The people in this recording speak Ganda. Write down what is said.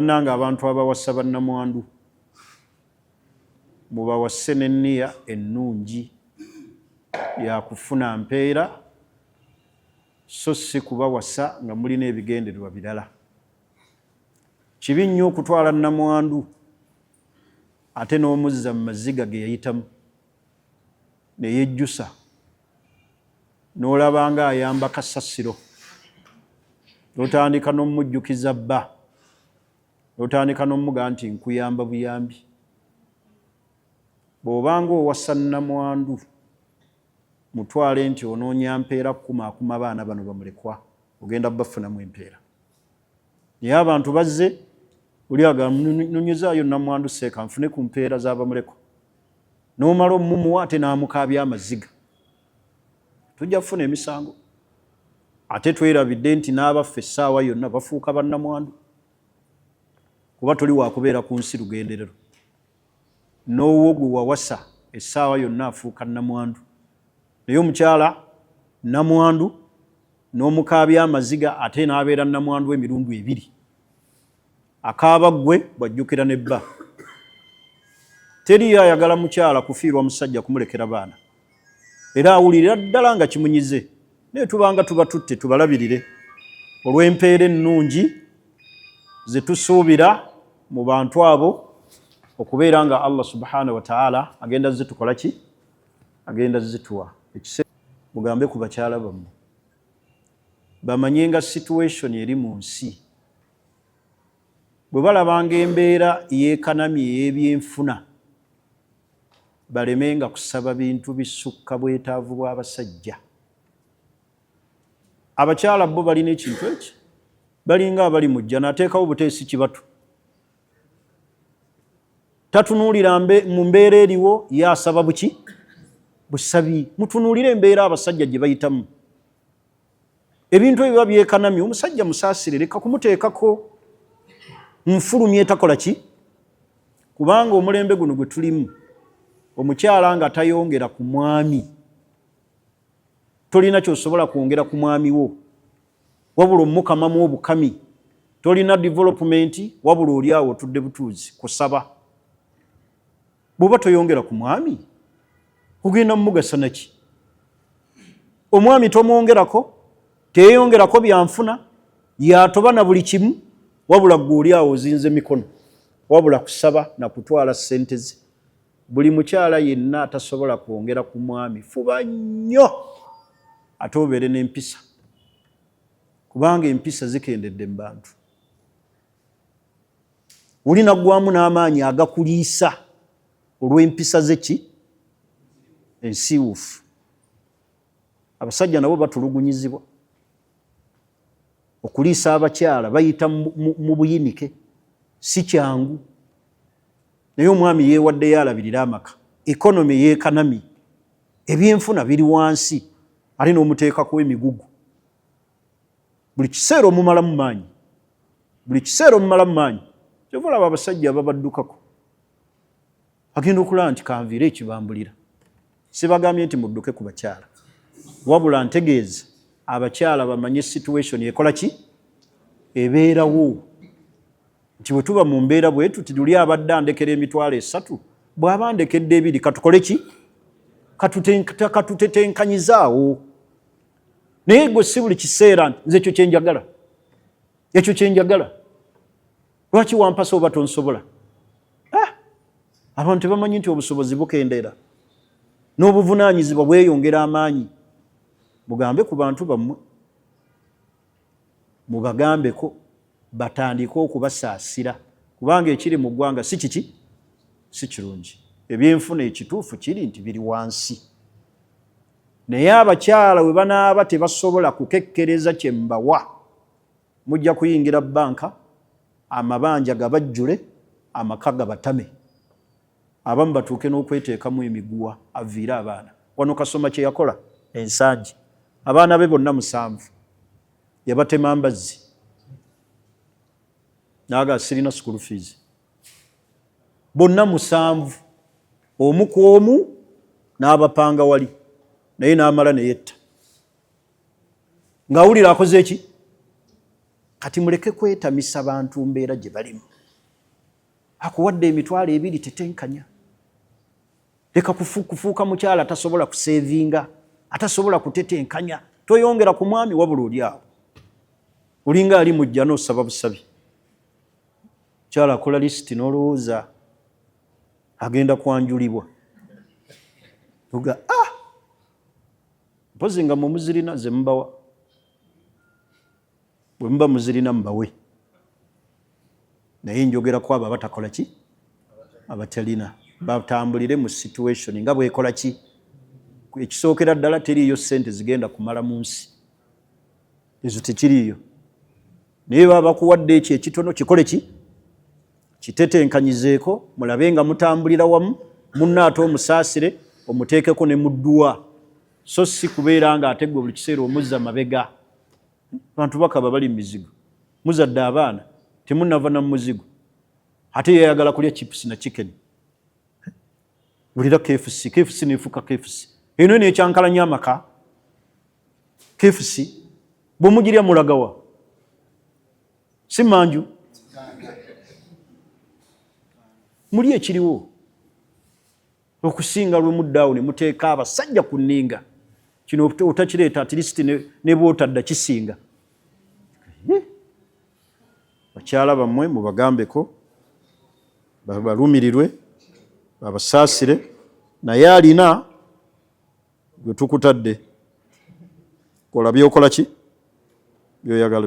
Nanga abantu abawasa bannamwandu mubawase n'enniya ennungi ya kufuna mpeera so si kubawasa nga mulina ebigendererwa birala. Kibi nnyo okutwala nnamwandu ate n'omuzza mu maziga ge yayitamu ne yejjusa n'olaba nga ayamba kasasiro, n'otandika n'omujjukiza bba, n'otandika n'omuga nti nkuyamba buyambi. Bw'obanga owasa nnamwandu mutwale nti onoonya mpeera kukumaakuma abaana bano bamulekwa, ogenda bafunamu empeera. Naye abantu bazze oli aganonyezaayo nnamwandu seeka nfune ku mpeera z'abamulekwa, n'omala omumuwa ate n'amukaabya amaziga, tujja kufuna emisango. Ate twerabidde nti n'abaffe essaawa yonna bafuuka bannamwandu, kuba toli wakubeera ku nsi lugenderero. N'owo gwe wawasa essaawa yonna afuuka nnamwandu. Naye omukyala nnamwandu n'omukaabya amaziga ate n'abeera nnamwandu emirundi ebiri. Akaaba ggwe bw'ajjukira ne bba. Teriyo ayagala mukyala kufiirwa musajja kumulekera baana, era awulirira ddala nga kimunyize. Naye tubanga tuba tutte tubalabirire olw'empeera ennungi ze tusuubira mu bantu abo okubeera nga Allah subhanahu wa ta'ala agenda zitukola ki? Agenda zituwa. Ekiseera mugambe ku bakyala bammwe bamanye nga situation eri mu nsi, bwe balabanga embeera yeekanamye ey'ebyenfuna balemenga kusaba bintu bisukka bwetaavu bw'abasajja. Abakyala bo balina ekintu eki, balinga abali mu jjana ateekawo buteesi kibatu, tatunuulira mu mbeera eriwo ye asaba buki? Busabi. Mutunuulire embeera abasajja gye bayitamu. Ebintu ebiba byekanamye omusajja musaasire, leka kumuteekako nfulumya etakola ki? Kubanga omulembe guno gwe tulimu, omukyala nga tayongera ku mwami, tolina ky'osobola kwongera ku mwami wo, wabula omukamamu obukami. Tolina development, wabula oli awo otudde butuuzi kusaba. Bw'oba toyongera ku mwami kugenda mumugasa naki? Omwami tomwongerako, teyongerako byanfuna, yatoba na buli kimu, wabula gwe oli awo ozinze mikono, wabula kusaba na kutwala ssente ze. Buli mukyala yenna atasobola kwongera ku mwami fuba nnyo ate obeere n'empisa, kubanga empisa zikendedde mu bantu. Oli naggwamu n'amaanyi agakuliisa olw'empisa ze ki? Ensiiwuufu. Abasajja nabo batulugunyizibwa okuliisa abakyala, bayita mu buyinike, si kyangu. Naye omwami yeewaddeyo alabirira amaka, ekonomi yeekanami, ebyenfuna biri wansi, ate n'omuteekako emigugu. Buli kiseera omumalamu maanyi, buli kiseera omumalamu maanyi. Kyova olaba abasajja ababaddukako agenda okulaba nti kanviire ekibambulira. Sibagambye nti mudduke ku bakyala, wabula ntegeeza abakyala bamanye situation ekola ki? Ebeerawo. Nti bwe tuba mu mbeera bwetu tiduli abadde andekera emitwalo 3, bw'aba ndekedde 2, katukole ki? Katutetenkanyizaawo. Naye gwe si buli kiseera nze ekyo kyenjagala, ekyo kyenjagala. Lwaki wampasa oba tonsobola? Abantu tebamanyi nti obusobozi bukendeera n'obuvunaanyizibwa bweyongera amaanyi. Mugambe ku bantu bammwe, mubagambeko batandike okubasaasira, kubanga ekiri mu ggwanga si kiki? Si kirungi. Ebyenfuna ekituufu kiri nti biri wansi. Naye abakyala bwe banaaba tebasobola kukekkereza kye mbawa, mujja kuyingira bbanka, amabanja gabajjule, amaka gabatame, abamu batuuke n'okweteekamu emiguwa aviire abaana. Wano Kasoma kye yakola ensangi, abaana be bonna 7 yabatema mbazzi, naaga sirina school fees. Bonna 7, omu ku omu n'abapanga wali, naye n'amala ne yetta. Ng'awulira akoze ki? kati muleke kwetamisa bantu mbeera gye balimu. Akuwadde emitwalo 2 tetenkanya. Leka kufuuka mukyala atasobola kuseevinga, atasobola kutetenkanya. Toyongera ku mwami wabula oli awo. Olinga ali mujja n'osaba busabi. Kyala akola lisiti n'olowooza agenda kwanjulibwa. Tuga mpozi nga mumuzirina ze mbawa. Bwe muba muzirina mbawe. Naye njogera ku abo abatakola ki? Abatalina. Batambulire mu situation nga bwekola ki? Ekisookera ddala teriiyo ssente zigenda kumala mu nsi. Ezo tekiriiyo. Naye baba bakuwadde ekyo ekitono kikole ki? Kitetenkanyizeeko, mulabe nga mutambulira wamu, munna ate omusaasire, omuteekeko ne mudduwa. So si kubeera nga ate gwe buli kiseera omuzza mabega. Abantu bakaba bali mu mizigo. Muzadde abaana, temunnava na muzigo. Ate yayagala kulya chips na chicken. Bulira KFC nefuuka KFC. Eno nekyankalanya amaka. KFC bwe mugirya mulagawa. Si manju. Muli ekiriwo. Okusinga lwe muddaawo ne muteeka abasajja ku nninga. Kino otakireeta at least ne bw'otadda kisinga. Bakyala bammwe mubagambeko, balumirirwe, babasaasire, naye alina gwe tukutadde. Kola byokola ki? Byoyagala.